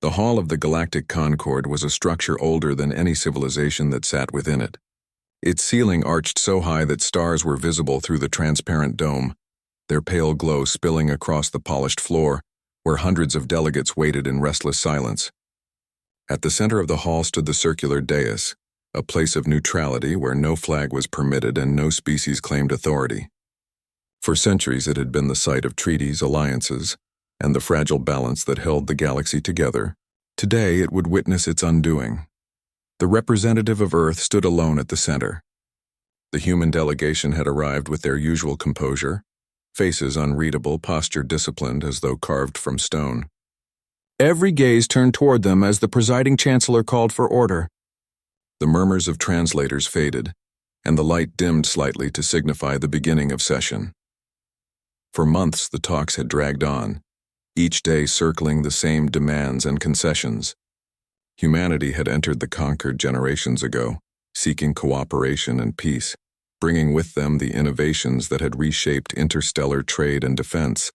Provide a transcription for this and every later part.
The Hall of the Galactic Concord was a structure older than any civilization that sat within it. Its ceiling arched so high that stars were visible through the transparent dome, their pale glow spilling across the polished floor, where hundreds of delegates waited in restless silence. At the center of the hall stood the circular dais, a place of neutrality where no flag was permitted and no species claimed authority. For centuries it had been the site of treaties, alliances, and the fragile balance that held the galaxy together. Today it would witness its undoing. The representative of Earth stood alone at the center. The human delegation had arrived with their usual composure, faces unreadable, posture disciplined as though carved from stone. Every gaze turned toward them as the presiding chancellor called for order. The murmurs of translators faded, and the light dimmed slightly to signify the beginning of session. For months the talks had dragged on, each day circling the same demands and concessions. Humanity had entered the Concord generations ago, seeking cooperation and peace, bringing with them the innovations that had reshaped interstellar trade and defense.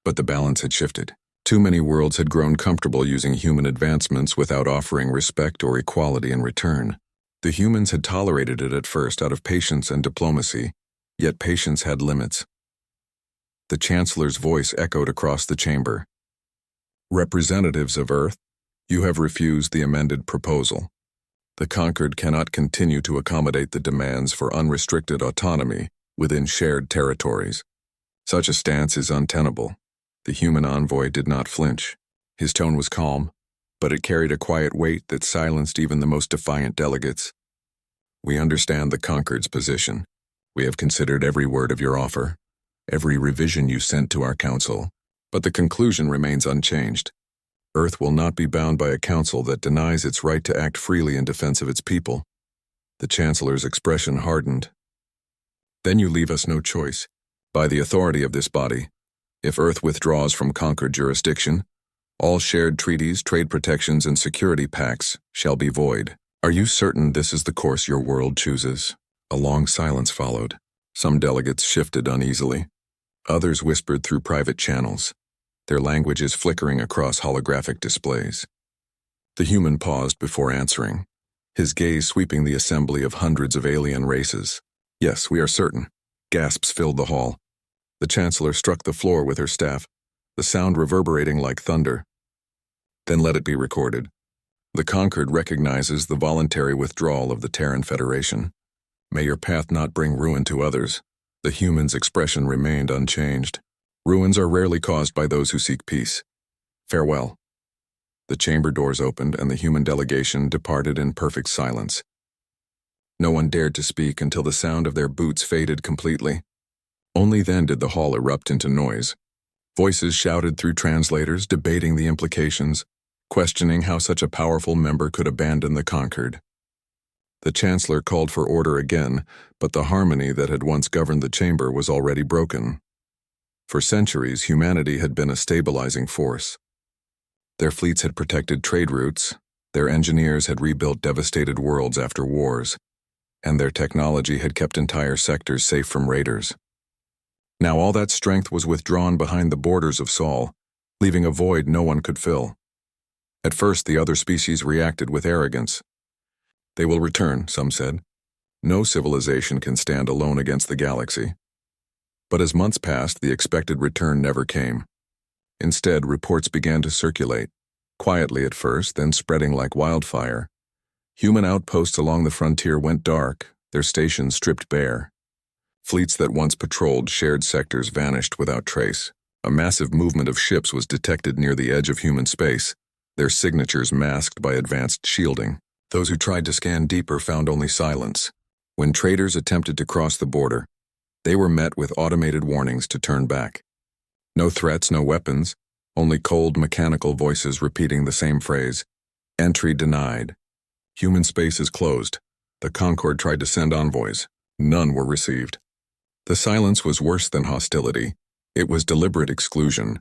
But the balance had shifted. Too many worlds had grown comfortable using human advancements without offering respect or equality in return. The humans had tolerated it at first out of patience and diplomacy, yet patience had limits. The Chancellor's voice echoed across the chamber. Representatives of Earth, you have refused the amended proposal. The Concord cannot continue to accommodate the demands for unrestricted autonomy within shared territories. Such a stance is untenable. The human envoy did not flinch. His tone was calm, but it carried a quiet weight that silenced even the most defiant delegates. We understand the Concord's position. We have considered every word of your offer, every revision you sent to our council, but the conclusion remains unchanged. Earth will not be bound by a council that denies its right to act freely in defense of its people. The Chancellor's expression hardened. Then you leave us no choice. By the authority of this body, if Earth withdraws from Concord jurisdiction, all shared treaties, trade protections, and security pacts shall be void. Are you certain this is the course your world chooses? A long silence followed. Some delegates shifted uneasily. Others whispered through private channels, their languages flickering across holographic displays. The human paused before answering, his gaze sweeping the assembly of hundreds of alien races. Yes, we are certain. Gasps filled the hall. The Chancellor struck the floor with her staff, the sound reverberating like thunder. Then let it be recorded. The Concord recognizes the voluntary withdrawal of the Terran Federation. May your path not bring ruin to others. The human's expression remained unchanged. Ruins are rarely caused by those who seek peace. Farewell. The chamber doors opened and the human delegation departed in perfect silence. No one dared to speak until the sound of their boots faded completely. Only then did the hall erupt into noise. Voices shouted through translators, debating the implications, questioning how such a powerful member could abandon the Concord. The Chancellor called for order again, but the harmony that had once governed the chamber was already broken. For centuries, humanity had been a stabilizing force. Their fleets had protected trade routes, their engineers had rebuilt devastated worlds after wars, and their technology had kept entire sectors safe from raiders. Now all that strength was withdrawn behind the borders of Sol, leaving a void no one could fill. At first, the other species reacted with arrogance. They will return, some said. No civilization can stand alone against the galaxy. But as months passed, the expected return never came. Instead, reports began to circulate, quietly at first, then spreading like wildfire. Human outposts along the frontier went dark, their stations stripped bare. Fleets that once patrolled shared sectors vanished without trace. A massive movement of ships was detected near the edge of human space, their signatures masked by advanced shielding. Those who tried to scan deeper found only silence. When traders attempted to cross the border, they were met with automated warnings to turn back. No threats, no weapons, only cold mechanical voices repeating the same phrase. Entry denied. Human space is closed. The Concord tried to send envoys. None were received. The silence was worse than hostility. It was deliberate exclusion.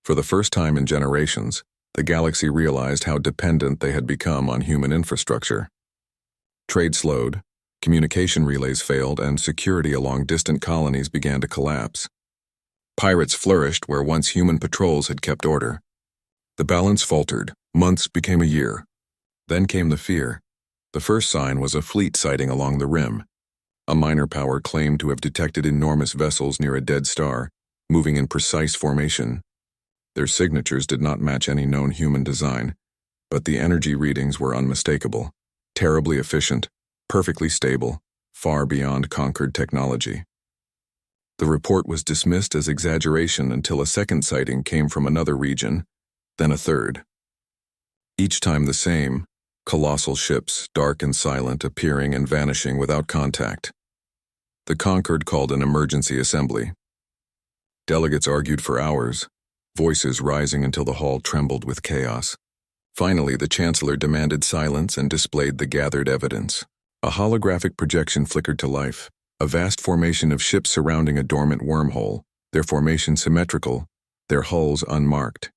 For the first time in generations, the galaxy realized how dependent they had become on human infrastructure. Trade slowed, communication relays failed, and security along distant colonies began to collapse. Pirates flourished where once human patrols had kept order. The balance faltered. Months became a year. Then came the fear. The first sign was a fleet sighting along the rim. A minor power claimed to have detected enormous vessels near a dead star, moving in precise formation. Their signatures did not match any known human design, but the energy readings were unmistakable, terribly efficient, perfectly stable, far beyond conquered technology. The report was dismissed as exaggeration until a second sighting came from another region, then a third. Each time the same, colossal ships, dark and silent, appearing and vanishing without contact. The conquered called an emergency assembly. Delegates argued for hours, voices rising until the hall trembled with chaos. Finally, the chancellor demanded silence and displayed the gathered evidence. A holographic projection flickered to life, a vast formation of ships surrounding a dormant wormhole, their formation symmetrical, their hulls unmarked.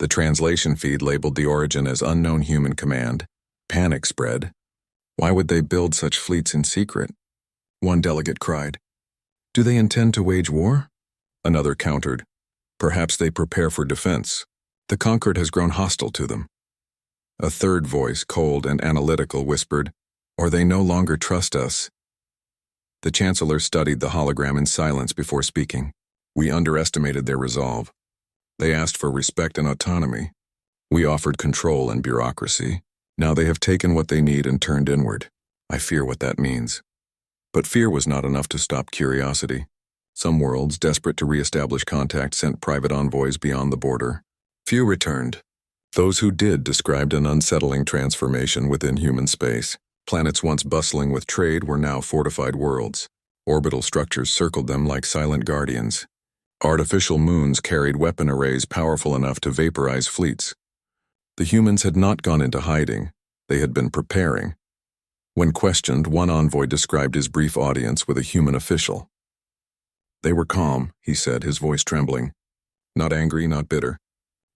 The translation feed labeled the origin as unknown human command. Panic spread. Why would they build such fleets in secret? One delegate cried. Do they intend to wage war? Another countered. Perhaps they prepare for defense. The conquered has grown hostile to them. A third voice, cold and analytical, whispered, or they no longer trust us. The chancellor studied the hologram in silence before speaking. We underestimated their resolve. They asked for respect and autonomy. We offered control and bureaucracy. Now they have taken what they need and turned inward. I fear what that means. But fear was not enough to stop curiosity. Some worlds, desperate to re-establish contact, sent private envoys beyond the border. Few returned. Those who did described an unsettling transformation within human space. Planets once bustling with trade were now fortified worlds. Orbital structures circled them like silent guardians. Artificial moons carried weapon arrays powerful enough to vaporize fleets. The humans had not gone into hiding. They had been preparing. When questioned, one envoy described his brief audience with a human official. They were calm, he said, his voice trembling. Not angry, not bitter.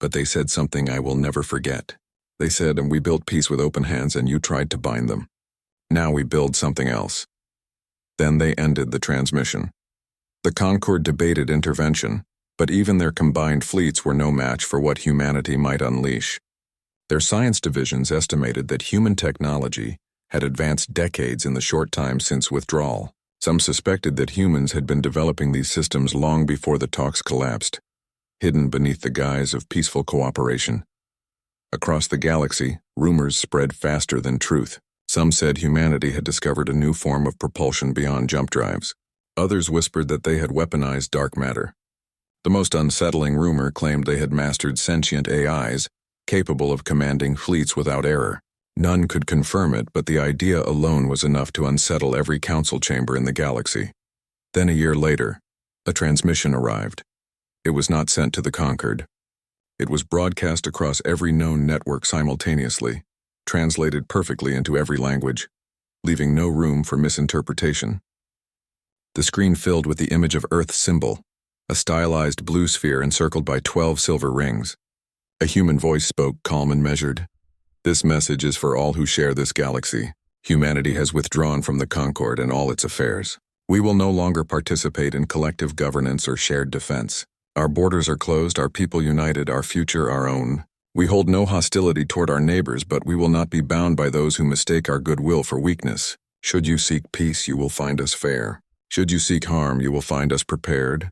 But they said something I will never forget. They said, and we built peace with open hands and you tried to bind them. Now we build something else. Then they ended the transmission. The Concord debated intervention, but even their combined fleets were no match for what humanity might unleash. Their science divisions estimated that human technology had advanced decades in the short time since withdrawal. Some suspected that humans had been developing these systems long before the talks collapsed, hidden beneath the guise of peaceful cooperation. Across the galaxy, rumors spread faster than truth. Some said humanity had discovered a new form of propulsion beyond jump drives. Others whispered that they had weaponized dark matter. The most unsettling rumor claimed they had mastered sentient AIs, capable of commanding fleets without error. None could confirm it, but the idea alone was enough to unsettle every council chamber in the galaxy. Then a year later, a transmission arrived. It was not sent to the conquered. It was broadcast across every known network simultaneously, translated perfectly into every language, leaving no room for misinterpretation. The screen filled with the image of Earth's symbol, a stylized blue sphere encircled by 12 silver rings. A human voice spoke, calm and measured. This message is for all who share this galaxy. Humanity has withdrawn from the Concord and all its affairs. We will no longer participate in collective governance or shared defense. Our borders are closed, our people united, our future our own. We hold no hostility toward our neighbors, but we will not be bound by those who mistake our goodwill for weakness. Should you seek peace, you will find us fair. Should you seek harm, you will find us prepared.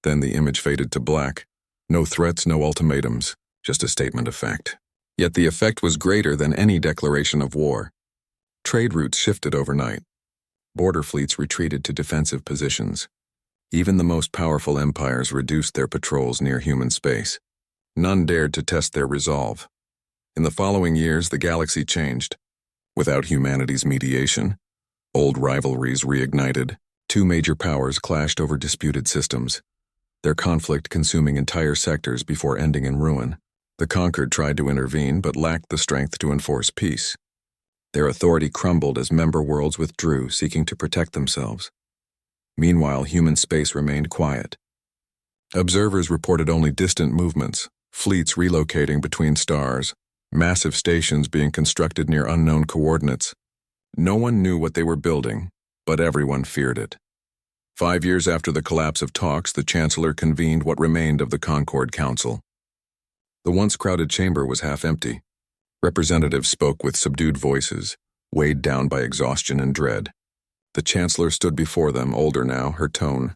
Then the image faded to black. No threats, no ultimatums, just a statement of fact. Yet the effect was greater than any declaration of war. Trade routes shifted overnight. Border fleets retreated to defensive positions. Even the most powerful empires reduced their patrols near human space. None dared to test their resolve. In the following years, the galaxy changed. Without humanity's mediation, old rivalries reignited. Two major powers clashed over disputed systems, their conflict consuming entire sectors before ending in ruin. The conquered tried to intervene but lacked the strength to enforce peace. Their authority crumbled as member worlds withdrew, seeking to protect themselves. Meanwhile, human space remained quiet. Observers reported only distant movements, fleets relocating between stars, massive stations being constructed near unknown coordinates. No one knew what they were building, but everyone feared it. 5 years after the collapse of talks, the Chancellor convened what remained of the Concord Council. The once crowded chamber was half empty. Representatives spoke with subdued voices, weighed down by exhaustion and dread. The chancellor stood before them, older now, her tone